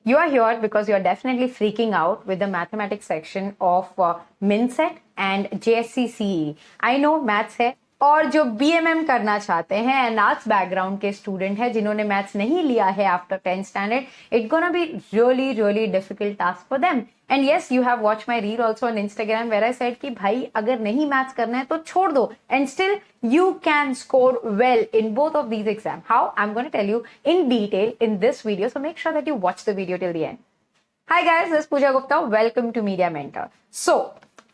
You are here because you are definitely freaking out with the mathematics section of MinSet and JSC CE. I know maths है और जो BMM करना चाहते हैं and arts background के student है जिन्होंने मैथ्स नहीं लिया है after 10th standard, it gonna be really difficult task for them. And yes, you have watch my reel also on Instagram where I said कि भाई अगर नहीं मैथ्स करना है तो छोड़ दो and still you can score well in both of these exams. How? I'm going to tell you in detail in this video, so make sure that you watch the video till the end. Hi guys, this is Pooja Gupta. Welcome to Media Mentor. So,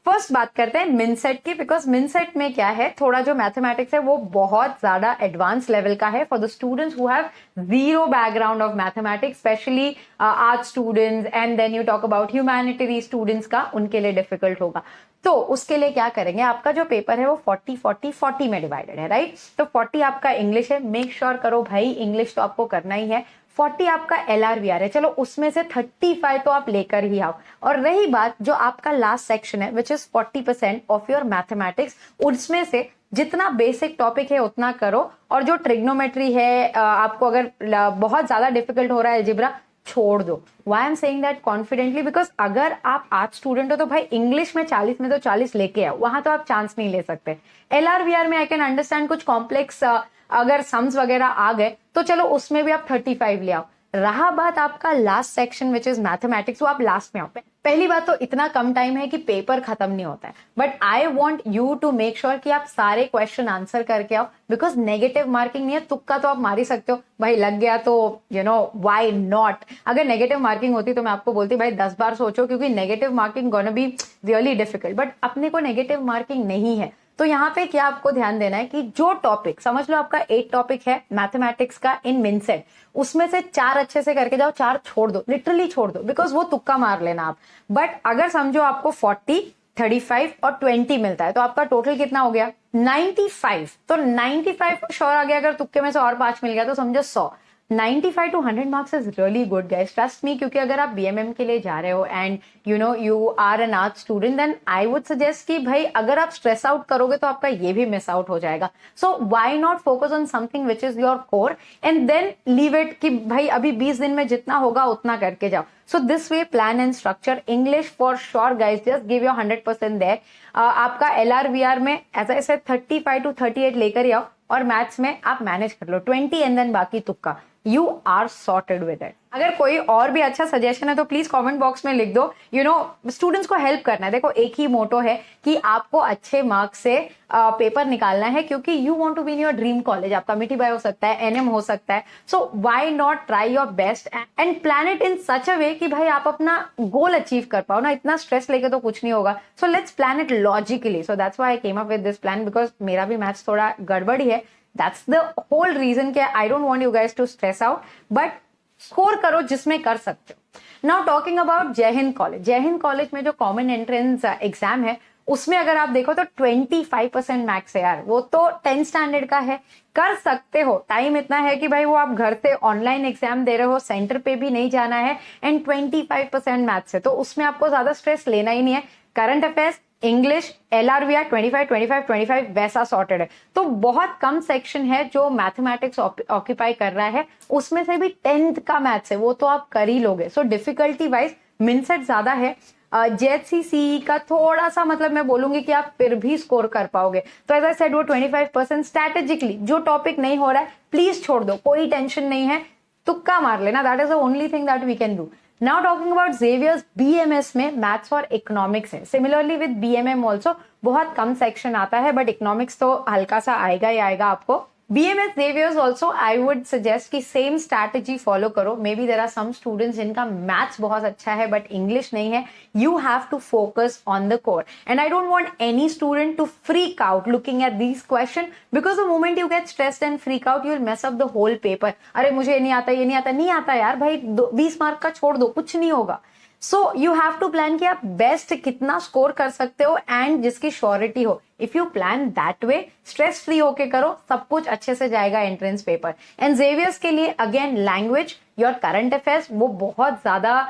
first बात करते हैं मिनसेट की, because मिनसेट में क्या है, थोड़ा जो mathematics है वो बहुत ज्यादा एडवांस लेवल का है for the students who have zero background of mathematics, specially art students and then you talk about humanity students का, उनके लिए डिफिकल्ट होगा. तो उसके लिए क्या करेंगे, आपका जो पेपर है वो 40-40-40 में डिवाइडेड है, राइट? तो 40 आपका इंग्लिश है, मेक श्योर करो भाई इंग्लिश तो आपको करना ही है. 40 आपका LRVR है, चलो उसमें से 35 तो आप लेकर ही आओ. और रही बात जो आपका लास्ट सेक्शन है which is 40% of your mathematics, उसमें से जितना बेसिक टॉपिक है उतना करो. और जो ट्रिग्नोमेट्री है, आपको अगर बहुत ज्यादा डिफिकल्ट हो रहा है अलजेब्रा, छोड़ दो. Why I am saying that confidently, because अगर आप आर्ट स्टूडेंट हो तो भाई इंग्लिश में 40 में तो 40 लेके आओ, वहां तो आप चांस नहीं ले सकते. LRVR में आई कैन अंडरस्टैंड कुछ कॉम्प्लेक्स अगर सम्स वगैरह आ गए तो चलो उसमें भी आप 35 ले आओ. रहा बात आपका last section which is mathematics, वो आप लास्ट में आओ. पहली बात तो इतना कम टाइम है कि पेपर खत्म नहीं होता है, but I want you to make sure कि आप सारे क्वेश्चन आंसर करके आओ, बिकॉज नेगेटिव मार्किंग नहीं है. तुक्का तो आप मार ही सकते हो भाई, लग गया तो यू नो व्हाई नॉट. अगर नेगेटिव मार्किंग होती तो मैं आपको बोलती भाई 10 बार सोचो, क्योंकि negative marking gonna be really difficult. But अपने को नेगेटिव मार्किंग नहीं है, तो यहाँ पे क्या आपको ध्यान देना है कि जो टॉपिक, समझ लो आपका 8 टॉपिक है मैथमेटिक्स का इन मिनसेट, उसमें से 4 अच्छे से करके जाओ, 4 छोड़ दो, लिटरली छोड़ दो, बिकॉज वो तुक्का मार लेना आप. बट अगर समझो आपको 40, 35 और 20 मिलता है तो आपका टोटल कितना हो गया, 95. तो 95 श्योर आ गया. अगर तुक्के में से और 5 मिल गया तो समझो 100. 95 to 100 marks is really good guys, trust me. क्योंकि अगर आप BMM के लिए जा रहे हो and you are an art student, then I would suggest कि भाई अगर आप स्ट्रेस आउट करोगे तो आपका ये भी मिस आउट हो जाएगा. So why not focus on something which is your core and then leave it कि भाई अभी 20 दिन में जितना होगा उतना करके जाओ. So this way, plan and structure. English for sure, guys. Just give your 100% there. आपका LRVR में ऐसा ऐसे 35 to 38 लेकर ही आओ, और मैथ्स में आप मैनेज कर लो 20 एंड देन बाकी तुक्का. You are sorted with it. अगर कोई और भी अच्छा सजेशन है तो प्लीज कमेंट बॉक्स में लिख दो. स्टूडेंट्स को हेल्प करना है. देखो एक ही मोटो है कि आपको अच्छे मार्क्स से पेपर निकालना है, क्योंकि you want to be in your dream college. आपका मिठीबाई हो सकता है, NM हो सकता है. So why not try your best and plan it in such a way कि भाई आप अपना गोल अचीव कर पाओ ना. इतना स्ट्रेस लेके तो कुछ नहीं होगा. So let's plan it logically. So that's why I came up with this plan, because मेरा भी मैथ्स थोड़ा गड़बड़ी है. That's the whole reason कि I don't want you guys to stress out, but score करो जिसमें कर सकते हो. नाउ टॉकिंग अबाउट जय हिंद कॉलेज. जय हिंद कॉलेज में जो कॉमन एंट्रेंस एग्जाम है उसमें अगर आप देखो तो 25% मैक्स है यार. वो तो 10th स्टैंडर्ड का है, कर सकते हो. टाइम इतना है कि भाई वो आप घर से ऑनलाइन एग्जाम दे रहे हो, सेंटर पे भी नहीं जाना है, एंड 25% मैथ्स है, तो उसमें आपको ज्यादा स्ट्रेस लेना ही नहीं है. करंट अफेयर्स, इंग्लिश, LRVR 25 वैसा सॉर्टेड है. तो बहुत कम सेक्शन है जो मैथमेटिक्स ऑक्यूपाई कर रहा है. उसमें से भी 10th का मैथ्स है, वो तो आप कर ही लोगे. सो डिफिकल्टी वाइज मिनसेट ज्यादा है. JSC CE का थोड़ा सा मतलब मैं बोलूंगी कि आप फिर भी स्कोर कर पाओगे. तो एज आई सेड वो 25% स्ट्रैटेजिकली जो टॉपिक नहीं हो रहा है प्लीज छोड़ दो, कोई टेंशन नहीं है, तुक्का मार लेना. That is the only thing that we can do. Now talking about Xavier's BMS में मैथ्स और इकोनॉमिक्स है. सिमिलरली विद BMM ऑल्सो बहुत कम सेक्शन आता है, बट इकोनॉमिक्स तो हल्का सा आएगा ही आएगा आपको. BMS Xavier's also I would suggest कि सेम स्ट्रैटेजी फॉलो करो. Maybe there are some students जिनका मैथ्स बहुत अच्छा है बट इंग्लिश नहीं है. You have to focus on the core, and I don't want any student to freak out looking at these question, because the moment you get stressed and freak out you will mess up the whole paper. अरे मुझे ये नहीं आता, ये नहीं आता, नहीं आता यार भाई, 20 मार्क का छोड़ दो, कुछ नहीं होगा. So you have to plan कि आप बेस्ट कितना स्कोर कर सकते हो एंड जिसकी श्योरिटी हो. If you plan that way, stress free होके करो, सब कुछ अच्छे से जाएगा एंट्रेंस पेपर. एंड जेवियर्स के लिए again language, your current affairs, वो बहुत ज्यादा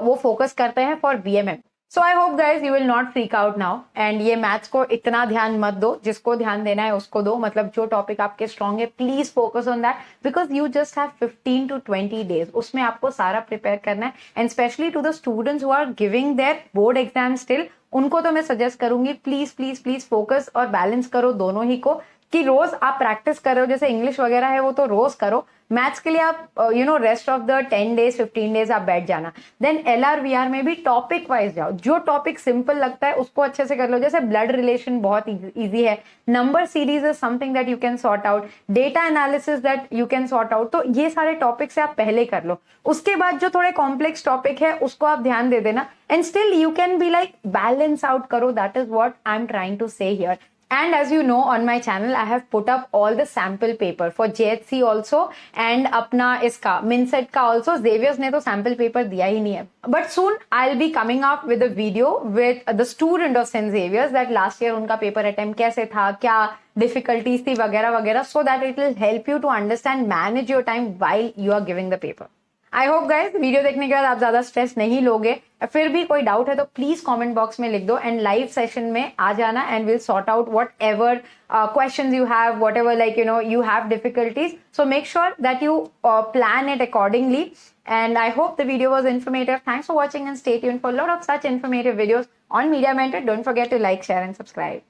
वो फोकस करते हैं for BMM. So I hope guys you will not freak out now and ये मैथ्स को इतना ध्यान मत दो, जिसको ध्यान देना है उसको दो, मतलब जो टॉपिक आपके स्ट्रॉन्ग है please focus on that, because you just have 15 to 20 days, उसमें आपको सारा प्रिपेयर करना है। And specially to the students who are giving their board exam still, उनको तो मैं सजेस्ट करूंगी प्लीज प्लीज प्लीज फोकस और बैलेंस करो दोनों ही को, कि रोज आप प्रैक्टिस कर रहे हो, जैसे इंग्लिश वगैरह है वो तो रोज करो, मैथ्स के लिए आप rest of the 10 days 15 days आप बैठ जाना। देन LRVR में भी टॉपिक वाइज जाओ, जो टॉपिक सिंपल लगता है उसको अच्छे से कर लो, जैसे ब्लड रिलेशन बहुत इजी है, number series is something that you can sort out, data analysis that you can sort out, तो ये सारे टॉपिक से आप पहले कर लो। उसके बाद जो थोड़े कॉम्प्लेक्स टॉपिक है उसको आप ध्यान दे देना, and still you can be like balance out करो, that is what I am trying to say here. And as you know, on my channel, I have put up all the sample paper for JHC also and अपना इसका MinSet का also। Xavier's ने तो sample paper दिया ही नहीं है, but soon I'll be coming up with a video with the student of St. Xavier's that last year उनका paper attempt कैसे था, क्या difficulties थी वगैरह वगैरह, so that it will help you to understand, manage your time while you are giving the paper। I hope guys video देखने के बाद आप ज्यादा स्ट्रेस नहीं लोगे, फिर भी कोई डाउट है तो प्लीज कमेंट बॉक्स में लिख दो, एंड लाइव सेशन में आ जाना and will sort out what ever questions you have, what ever like you have difficulties, so make sure that you plan it accordingly। And I hope the video was informative. Thanks for watching and stay tuned for a lot of such informative videos on Media Mentor. Don't forget to like, share and subscribe.